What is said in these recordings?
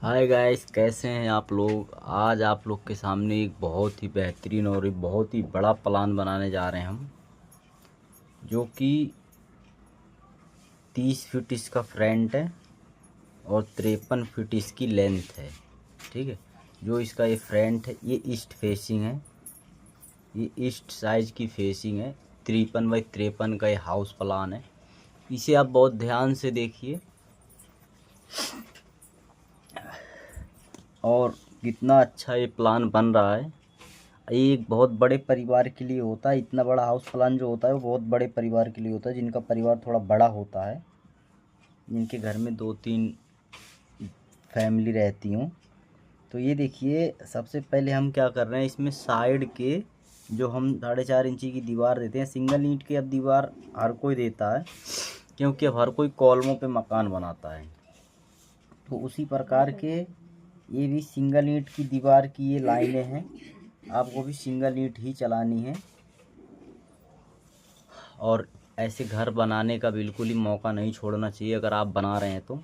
Hi guys, कैसे हैं आप लोग। आज आप लोग के सामने एक बहुत ही बेहतरीन और एक बहुत ही बड़ा प्लान बनाने जा रहे हैं हम, जो कि 30 फीट इसका फ्रंट है और 53 फीट इसकी लेंथ है। ठीक है, जो इसका ये फ्रंट है ये ईस्ट फेसिंग है, ये ईस्ट साइज की फेसिंग है। 53 बाई 53 का ये हाउस प्लान है। इसे आप बहुत ध्यान से देखिए और कितना अच्छा ये प्लान बन रहा है। ये एक बहुत बड़े परिवार के लिए होता है। इतना बड़ा हाउस प्लान जो होता है वो बहुत बड़े परिवार के लिए होता है, जिनका परिवार थोड़ा बड़ा होता है, जिनके घर में 2-3 फैमिली रहती हूँ। तो ये देखिए, सबसे पहले हम क्या कर रहे हैं, इसमें साइड के जो हम 4.5 इंची की दीवार देते हैं, सिंगल ईंट की अब दीवार हर कोई देता है, क्योंकि अब हर कोई कॉलमों पे मकान बनाता है। तो उसी प्रकार के ये भी सिंगल ईंट की दीवार की ये लाइनें हैं, आपको भी सिंगल ईंट ही चलानी है। और ऐसे घर बनाने का बिल्कुल ही मौका नहीं छोड़ना चाहिए अगर आप बना रहे हैं तो।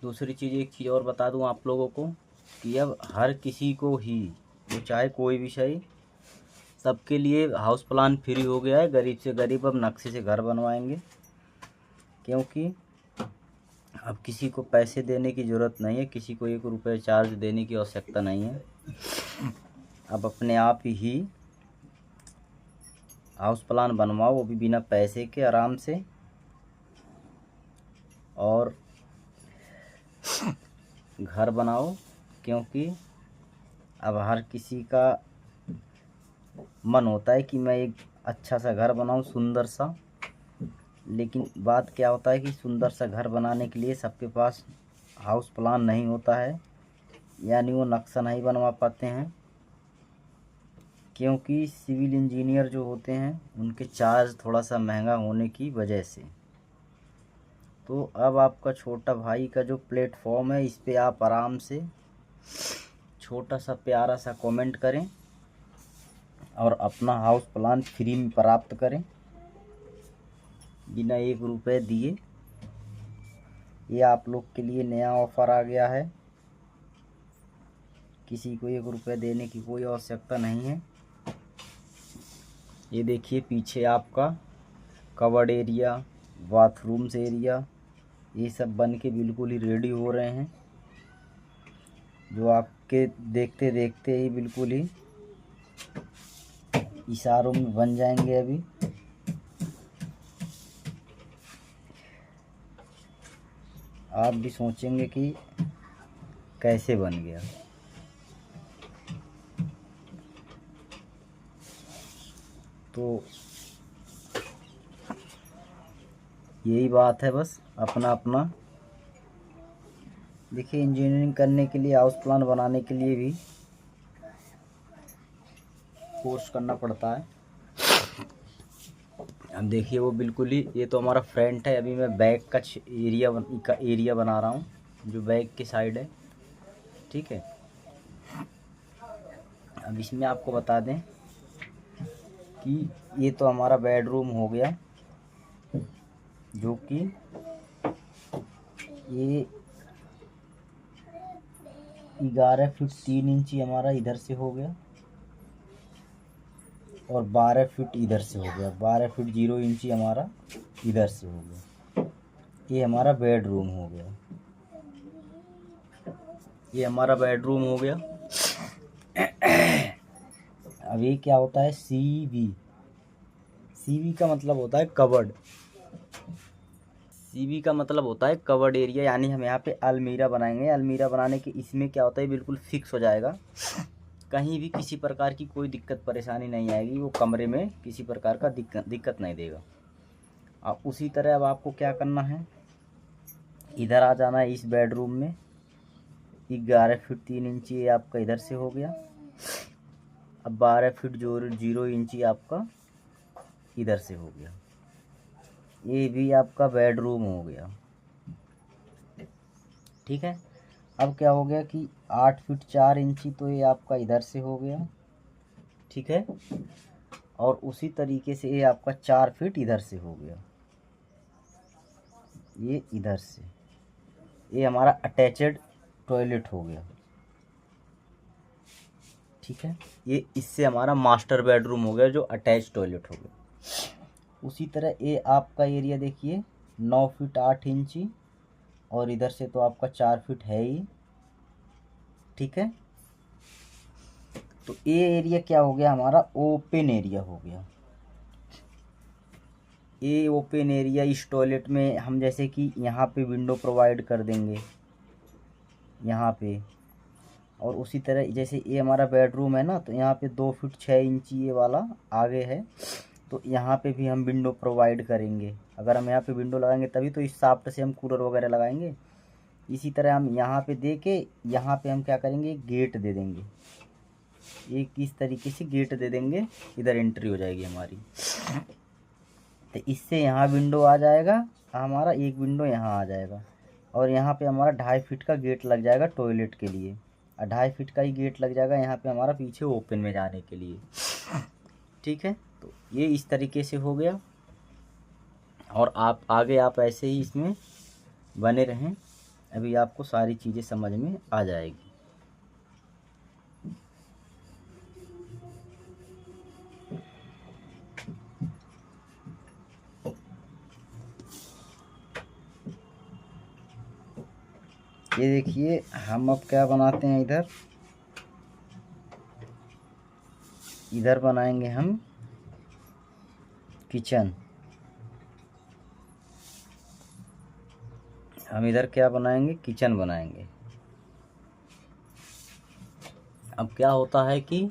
दूसरी चीज़, एक चीज़ और बता दूं आप लोगों को कि अब हर किसी को ही, वो चाहे कोई भी सही, सबके लिए हाउस प्लान फ्री हो गया है। गरीब से गरीब अब नक्शे से घर बनवाएंगे, क्योंकि अब किसी को पैसे देने की ज़रूरत नहीं है, किसी को 1 रुपये चार्ज देने की आवश्यकता नहीं है। अब अपने आप ही हाउस प्लान बनवाओ, वो भी बिना पैसे के, आराम से। और घर बनाओ, क्योंकि अब हर किसी का मन होता है कि मैं एक अच्छा सा घर बनाऊं, सुंदर सा। लेकिन बात क्या होता है कि सुंदर सा घर बनाने के लिए सबके पास हाउस प्लान नहीं होता है, यानी वो नक्शा नहीं बनवा पाते हैं, क्योंकि सिविल इंजीनियर जो होते हैं उनके चार्ज थोड़ा सा महंगा होने की वजह से। तो अब आपका छोटा भाई का जो प्लेटफॉर्म है, इस पे आप आराम से छोटा सा प्यारा सा कमेंट करें और अपना हाउस प्लान फ्री में प्राप्त करें, बिना 1 रुपये दिए। ये आप लोग के लिए नया ऑफ़र आ गया है, किसी को 1 रुपये देने की कोई आवश्यकता नहीं है। ये देखिए, पीछे आपका कवर्ड एरिया, बाथरूम्स एरिया, ये सब बन के बिल्कुल ही रेडी हो रहे हैं, जो आपके देखते देखते ही बिल्कुल ही इशारों में बन जाएंगे। अभी आप भी सोचेंगे कि कैसे बन गया। तो यही बात है, बस अपना अपना देखिए। इंजीनियरिंग करने के लिए, हाउस प्लान बनाने के लिए भी कोर्स करना पड़ता है। अब देखिए, वो बिल्कुल ही, ये तो हमारा फ्रंट है। अभी मैं बैक का एरिया बना रहा हूँ, जो बैक की साइड है। ठीक है, अब इसमें आपको बता दें कि ये तो हमारा बेडरूम हो गया, जो कि ये 11 फीट 3 इंची हमारा इधर से हो गया, और 12 फीट इधर से हो गया। 12 फीट 0 इंची हमारा इधर से हो गया। ये हमारा बेडरूम हो गया, ये हमारा बेडरूम हो गया। अब ये क्या होता है, सीवी का मतलब होता है कवर्ड। सीवी का मतलब होता है कवर्ड एरिया, यानी हम यहाँ पे अलमीरा बनाएंगे। अलमीरा बनाने के इसमें क्या होता है, बिल्कुल फिक्स हो जाएगा, कहीं भी किसी प्रकार की कोई दिक्कत परेशानी नहीं आएगी। वो कमरे में किसी प्रकार का दिक्कत नहीं देगा। अब उसी तरह अब आपको क्या करना है, इधर आ जाना है इस बेडरूम में। 11 फीट 3 इंची ये आपका इधर से हो गया। अब 12 फीट 0 इंची आपका इधर से हो गया। ये भी आपका बेडरूम हो गया। ठीक है, अब क्या हो गया कि 8 फीट 4 इंची तो ये आपका इधर से हो गया। ठीक है, और उसी तरीके से ये आपका 4 फीट इधर से हो गया, ये इधर से। ये हमारा अटैचड टॉयलेट हो गया, ठीक है। ये इससे हमारा मास्टर बेडरूम हो गया जो अटैच टॉयलेट हो गया। उसी तरह ये आपका एरिया देखिए 9 फीट 8 इंची, और इधर से तो आपका 4 फीट है ही, ठीक है। तो ये एरिया क्या हो गया हमारा, ओपन एरिया हो गया। ये ओपन एरिया इस टॉयलेट में हम जैसे कि यहाँ पे विंडो प्रोवाइड कर देंगे यहाँ पे, और उसी तरह जैसे ये हमारा बेडरूम है ना, तो यहाँ पे 2 फीट 6 इंची ये वाला आगे है, तो यहाँ पे भी हम विंडो प्रोवाइड करेंगे। अगर हम यहाँ पे विंडो लगाएंगे तभी तो इस शाफ्ट से हम कूलर वगैरह लगाएंगे। इसी तरह हम यहाँ पे दे के यहाँ पे हम क्या करेंगे, गेट दे देंगे। एक इस तरीके से गेट दे देंगे, इधर एंट्री हो जाएगी हमारी। तो इससे यहाँ विंडो आ जाएगा हमारा, एक विंडो यहाँ आ जाएगा, और यहाँ पे हमारा 2.5 फीट का गेट लग जाएगा टॉयलेट के लिए, और 2.5 फीट का ही गेट लग जाएगा यहाँ पे हमारा पीछे ओपन में जाने के लिए, ठीक है। तो ये इस तरीके से हो गया, और आप आगे आप ऐसे ही इसमें बने रहें, अभी आपको सारी चीज़ें समझ में आ जाएगी। ये देखिए हम अब क्या बनाते हैं, इधर बनाएंगे हम किचन। हम इधर क्या बनाएंगे, किचन बनाएंगे। अब क्या होता है कि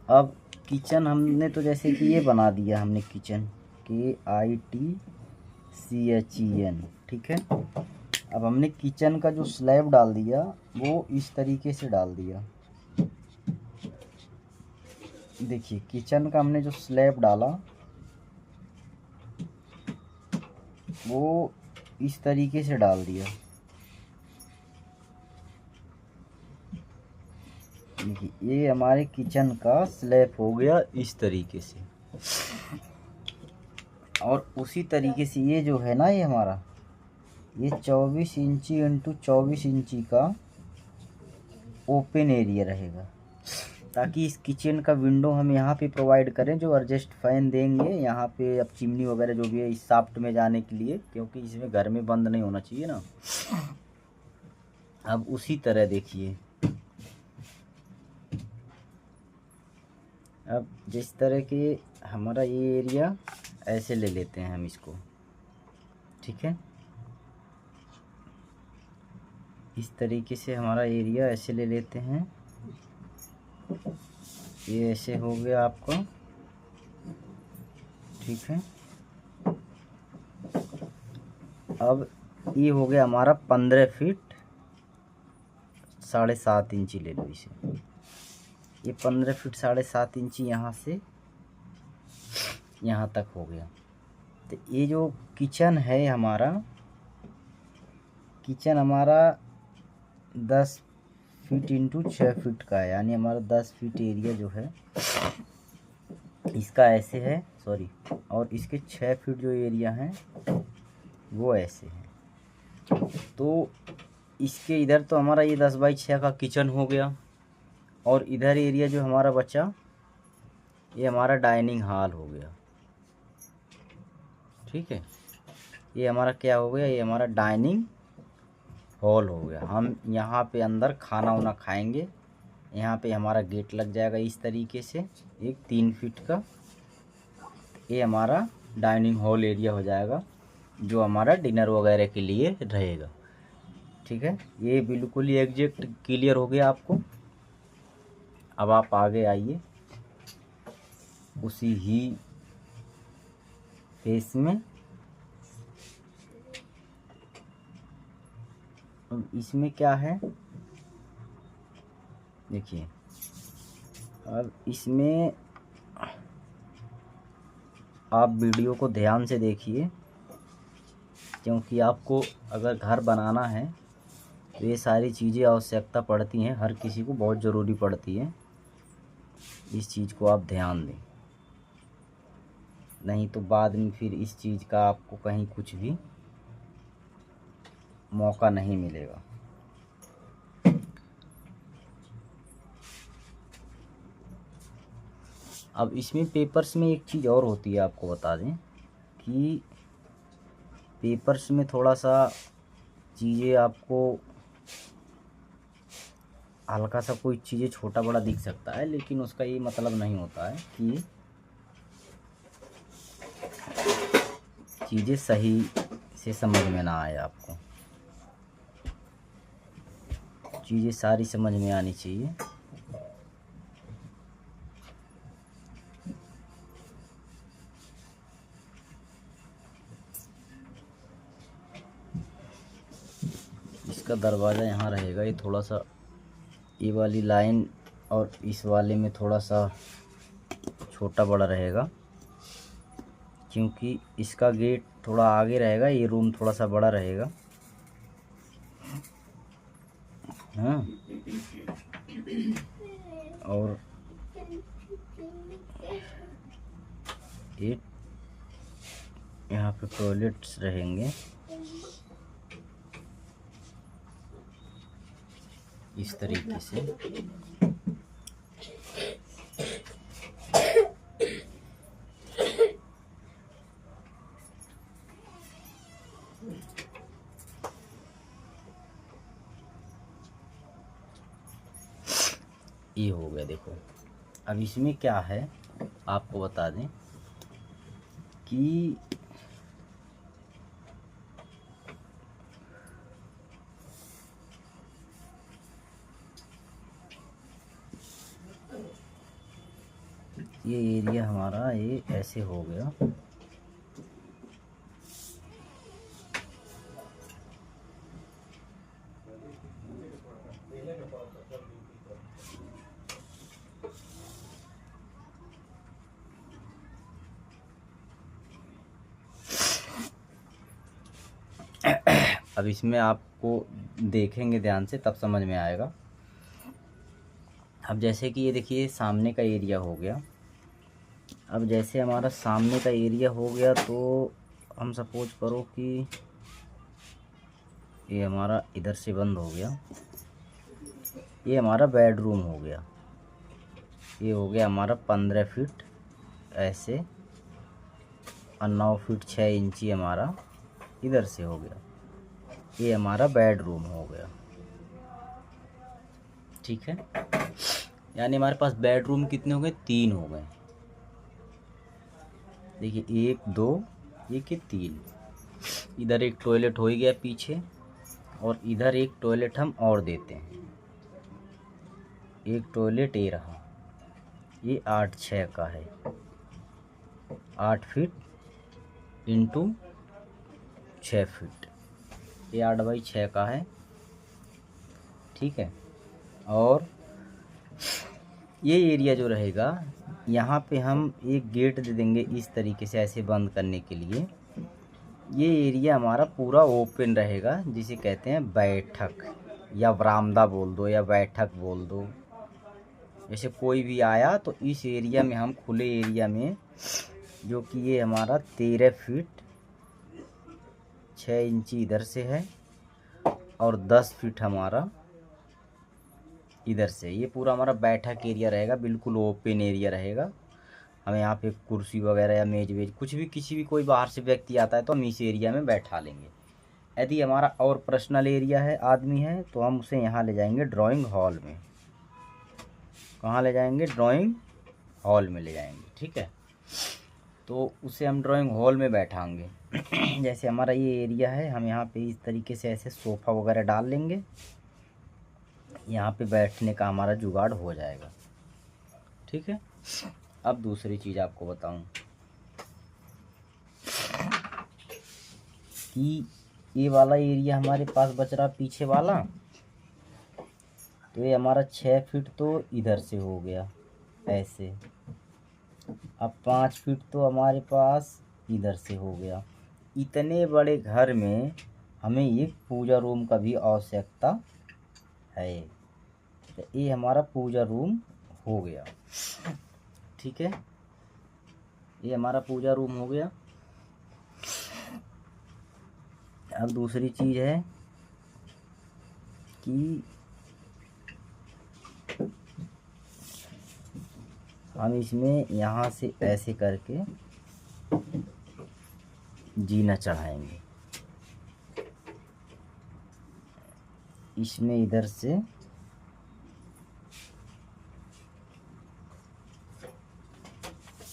अब किचन हमने तो जैसे कि ये बना दिया हमने किचन, KITCHEN, ठीक है। अब हमने किचन का जो स्लैब डाल दिया वो इस तरीके से डाल दिया। देखिए किचन का हमने जो स्लैब डाला वो इस तरीके से डाल दिया। देखिए ये हमारे किचन का स्लैब हो गया इस तरीके से, और उसी तरीके से ये जो है ना, ये हमारा ये 24 इंची इंटू 24 इंची का ओपन एरिया रहेगा, ताकि इस किचन का विंडो हम यहाँ पे प्रोवाइड करें, जो एडजस्ट फैन देंगे यहाँ पे। अब चिमनी वगैरह जो भी है इस शाफ्ट में जाने के लिए, क्योंकि इसमें घर में बंद नहीं होना चाहिए ना। अब उसी तरह देखिए, अब जिस तरह के हमारा ये एरिया ऐसे ले लेते हैं हम इसको, ठीक है। इस तरीके से हमारा एरिया ऐसे ले लेते हैं, ये ऐसे हो गया आपका, ठीक है। अब ये हो गया हमारा 15 फीट 7.5 इंची, ले लो इसे। ये 15 फीट 7.5 इंची यहाँ से यहाँ तक हो गया। तो ये जो किचन है हमारा, किचन हमारा 10 फीट इंटू 6 फीट का है, यानी हमारा 10 फीट एरिया जो है इसका ऐसे है, सॉरी, और इसके 6 फीट जो एरिया है वो ऐसे है। तो इसके इधर तो हमारा ये 10 बाई 6 का किचन हो गया, और इधर एरिया जो हमारा बचा ये हमारा डाइनिंग हॉल हो गया, ठीक है। ये हमारा क्या हो गया, ये हमारा डाइनिंग हॉल हो गया। हम यहाँ पे अंदर खाना वाना खाएंगे। यहाँ पे हमारा गेट लग जाएगा इस तरीके से, एक 3 फीट का। ये हमारा डाइनिंग हॉल एरिया हो जाएगा, जो हमारा डिनर वगैरह के लिए रहेगा, ठीक है। ये बिल्कुल ही एग्जैक्ट क्लियर हो गया आपको। अब आप आगे आइए उसी ही फेस में। अब इसमें क्या है देखिए, अब इसमें आप वीडियो को ध्यान से देखिए, क्योंकि आपको अगर घर बनाना है तो ये सारी चीज़ें आवश्यकता पड़ती हैं, हर किसी को बहुत ज़रूरी पड़ती है। इस चीज़ को आप ध्यान दें, नहीं तो बाद में फिर इस चीज़ का आपको कहीं कुछ भी मौका नहीं मिलेगा। अब इसमें पेपर्स में एक चीज़ और होती है, आपको बता दें कि पेपर्स में थोड़ा सा चीज़ें आपको हल्का सा कोई चीज़ें छोटा बड़ा दिख सकता है, लेकिन उसका ये मतलब नहीं होता है कि चीज़ें सही से समझ में ना आए। आपको चीज़ें सारी समझ में आनी चाहिए। इसका दरवाज़ा यहाँ रहेगा, ये थोड़ा सा ये वाली लाइन और इस वाले में थोड़ा सा छोटा बड़ा रहेगा, क्योंकि इसका गेट थोड़ा आगे रहेगा, ये रूम थोड़ा सा बड़ा रहेगा। हाँ, और ये यहाँ पे टॉयलेट्स रहेंगे इस तरीके से। ये हो गया। देखो अब इसमें क्या है, आपको बता दें कि ये एरिया हमारा ये ऐसे हो गया। अब इसमें आपको देखेंगे ध्यान से तब समझ में आएगा। अब जैसे कि ये देखिए सामने का एरिया हो गया। अब जैसे हमारा सामने का एरिया हो गया, तो हम सपोज करो कि ये हमारा इधर से बंद हो गया, ये हमारा बेडरूम हो गया। ये हो गया हमारा 15 फीट ऐसे, और 9 फीट 6 इंची हमारा इधर से हो गया। ये हमारा बेडरूम हो गया। ठीक है, यानी हमारे पास बेडरूम कितने हो गए? 3 हो गए। देखिए 1 2 ये के 3। इधर एक टॉयलेट हो ही गया पीछे, और इधर एक टॉयलेट हम और देते हैं। एक टॉयलेट ये रहा, ये 8 6 का है, 8 फीट इंटू 6 फीट, ये 8 बाई 6 का है। ठीक है, और ये एरिया जो रहेगा, यहाँ पे हम एक गेट दे देंगे इस तरीके से ऐसे बंद करने के लिए। ये एरिया हमारा पूरा ओपन रहेगा, जिसे कहते हैं बैठक या बरामदा बोल दो या बैठक बोल दो। जैसे कोई भी आया तो इस एरिया में हम खुले एरिया में, जो कि ये हमारा 13 फीट 6 इंची इधर से है और 10 फीट हमारा इधर से, ये पूरा हमारा बैठक एरिया रहेगा, बिल्कुल ओपन एरिया रहेगा। हमें यहाँ पे कुर्सी वगैरह या मेज वेज कुछ भी, किसी भी कोई बाहर से व्यक्ति आता है तो हम इस एरिया में बैठा लेंगे। यदि हमारा और पर्सनल एरिया है, आदमी है, तो हम उसे यहाँ ले जाएंगे ड्राइंग हॉल में। कहाँ ले जाएंगे? ड्राइंग हॉल में ले जाएंगे। ठीक है, तो उसे हम ड्राइंग हॉल में बैठाएंगे। जैसे हमारा ये एरिया है, हम यहाँ पे इस तरीके से ऐसे सोफ़ा वगैरह डाल लेंगे, यहाँ पे बैठने का हमारा जुगाड़ हो जाएगा। ठीक है, अब दूसरी चीज़ आपको बताऊं कि ये वाला एरिया हमारे पास बच रहा पीछे वाला, तो ये हमारा 6 फीट तो इधर से हो गया ऐसे। अब 5 फीट तो हमारे पास इधर से हो गया। इतने बड़े घर में हमें एक पूजा रूम का भी आवश्यकता है, तो ये हमारा पूजा रूम हो गया। ठीक है, ये हमारा पूजा रूम हो गया। अब दूसरी चीज़ है कि हम इसमें यहाँ से ऐसे करके जीना चढ़ाएंगे, इसमें इधर से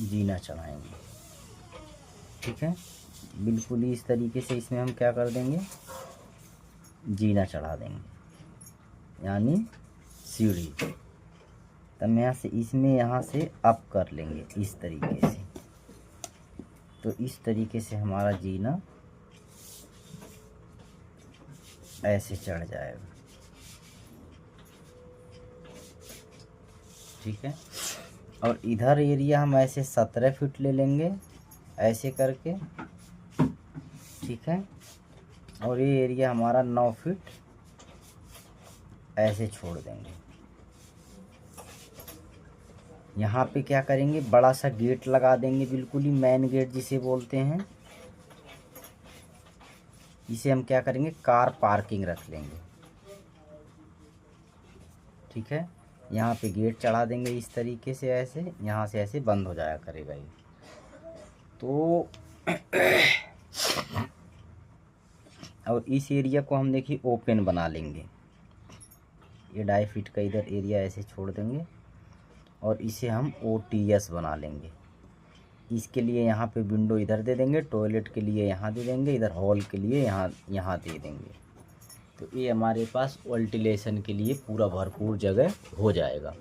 जीना चढ़ाएंगे। ठीक है, बिल्कुल ही इस तरीके से इसमें हम क्या कर देंगे, जीना चढ़ा देंगे, यानी सीढ़ी। तब यहाँ से इसमें यहाँ से अप कर लेंगे इस तरीके से। तो इस तरीके से हमारा जीना ऐसे चढ़ जाएगा। ठीक है, और इधर एरिया हम ऐसे 17 फीट ले लेंगे ऐसे करके। ठीक है, और ये एरिया हमारा 9 फीट ऐसे छोड़ देंगे। यहाँ पे क्या करेंगे, बड़ा सा गेट लगा देंगे, बिल्कुल ही मेन गेट जिसे बोलते हैं। इसे हम क्या करेंगे, कार पार्किंग रख लेंगे। ठीक है, यहाँ पे गेट चढ़ा देंगे इस तरीके से, ऐसे यहाँ से ऐसे बंद हो जाया करेगा ये। तो और इस एरिया को हम देखिए ओपन बना लेंगे। ये 2.5 फीट का इधर एरिया ऐसे छोड़ देंगे और इसे हम OTS बना लेंगे। इसके लिए यहाँ पे विंडो इधर दे देंगे, टॉयलेट के लिए यहाँ दे देंगे, इधर हॉल के लिए यहाँ दे देंगे। तो ये हमारे पास वेंटिलेशन के लिए पूरा भरपूर जगह हो जाएगा।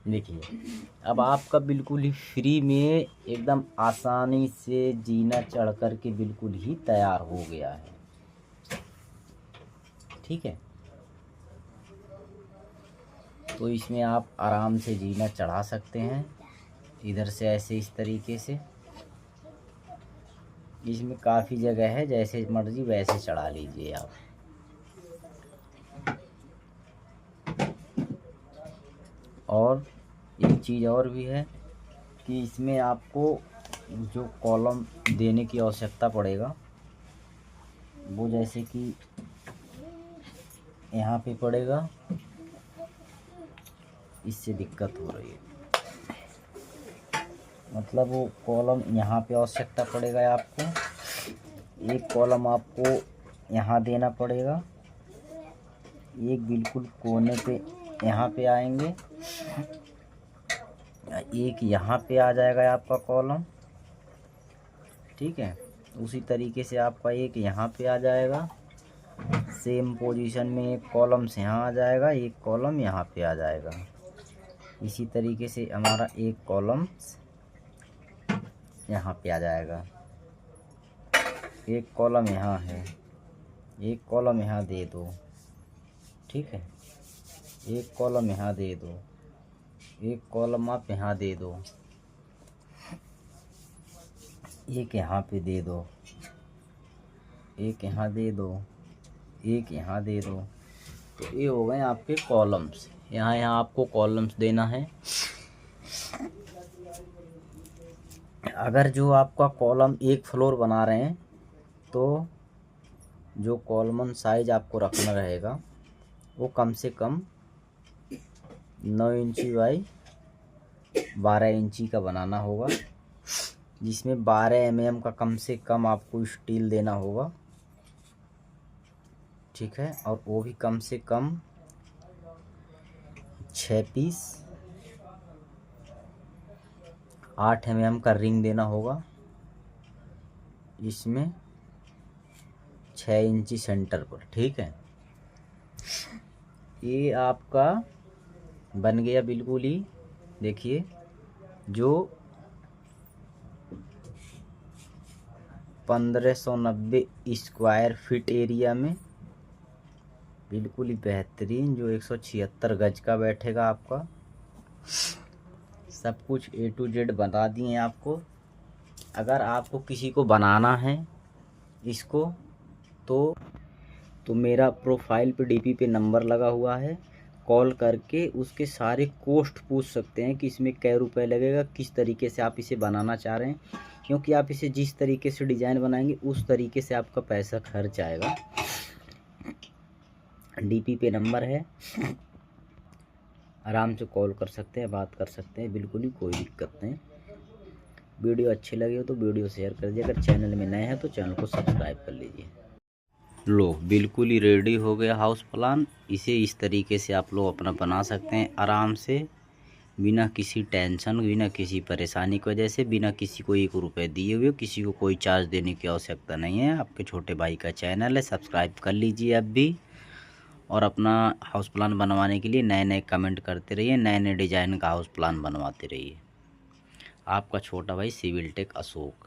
देखिए, अब आपका बिल्कुल ही फ्री में एकदम आसानी से जीना चढ़ कर के बिल्कुल ही तैयार हो गया है। ठीक है, तो इसमें आप आराम से जीना चढ़ा सकते हैं, इधर से ऐसे इस तरीके से। इसमें काफ़ी जगह है, जैसे मर्जी वैसे चढ़ा लीजिए आप। और एक चीज़ और भी है कि इसमें आपको जो कॉलम देने की आवश्यकता पड़ेगा, वो जैसे कि यहाँ पे पड़ेगा, इससे दिक्कत हो रही है। मतलब वो कॉलम यहाँ पे आवश्यकता पड़ेगा आपको। एक कॉलम आपको यहाँ देना पड़ेगा, एक बिल्कुल कोने पे यहाँ पे आएंगे, एक यहाँ पे आ जाएगा आपका कॉलम। ठीक है, उसी तरीके से आपका एक यहाँ पे आ जाएगा, सेम पोजीशन में एक कॉलम से यहाँ आ जाएगा, एक कॉलम यहाँ पे आ जाएगा। इसी तरीके से हमारा एक कॉलम यहाँ पे आ जाएगा, एक कॉलम यहाँ है, एक कॉलम यहाँ दे दो। ठीक है, एक कॉलम यहाँ दे दो, एक कॉलम आप यहाँ दे दो, एक यहाँ पे दे दो, एक यहाँ दे दो, एक यहाँ दे दो। तो ये हो गए आपके कॉलम्स। यहाँ आपको कॉलम्स देना है। अगर जो आपका कॉलम एक फ्लोर बना रहे हैं तो जो कॉलम साइज आपको रखना रहेगा वो कम से कम 9 इंची बाई 12 इंची का बनाना होगा, जिसमें 12 mm का कम से कम आपको स्टील देना होगा। ठीक है, और वो भी कम से कम 6 पीस 8 mm का रिंग देना होगा, इसमें 6 इंची सेंटर पर। ठीक है, ये आपका बन गया बिल्कुल ही। देखिए, जो 1590 स्क्वायर फीट एरिया में बिल्कुल ही बेहतरीन, जो 176 गज का बैठेगा आपका। सब कुछ A to Z बता दिए हैं आपको। अगर आपको किसी को बनाना है इसको तो मेरा प्रोफाइल पे DP पे नंबर लगा हुआ है, कॉल करके उसके सारे कॉस्ट पूछ सकते हैं कि इसमें कै रुपए लगेगा, किस तरीके से आप इसे बनाना चाह रहे हैं। क्योंकि आप इसे जिस तरीके से डिज़ाइन बनाएंगे उस तरीके से आपका पैसा खर्च आएगा। DP पे नंबर है, आराम से कॉल कर सकते हैं, बात कर सकते हैं, बिल्कुल ही कोई दिक्कत नहीं। वीडियो अच्छी लगी हो तो वीडियो शेयर कर दीजिए, अगर चैनल में नए हैं तो चैनल को सब्सक्राइब कर लीजिए। लो बिल्कुल ही रेडी हो गया हाउस प्लान। इसे इस तरीके से आप लोग अपना बना सकते हैं आराम से, बिना किसी टेंशन, बिना किसी परेशानी की वजह से, बिना किसी को 1 रुपये दिए हुए, किसी को कोई चार्ज देने की आवश्यकता नहीं है। आपके छोटे भाई का चैनल है, सब्सक्राइब कर लीजिए अब भी। और अपना हाउस प्लान बनवाने के लिए नए नए कमेंट करते रहिए, नए नए डिज़ाइन का हाउस प्लान बनवाते रहिए। आपका छोटा भाई सिविल टेक अशोक।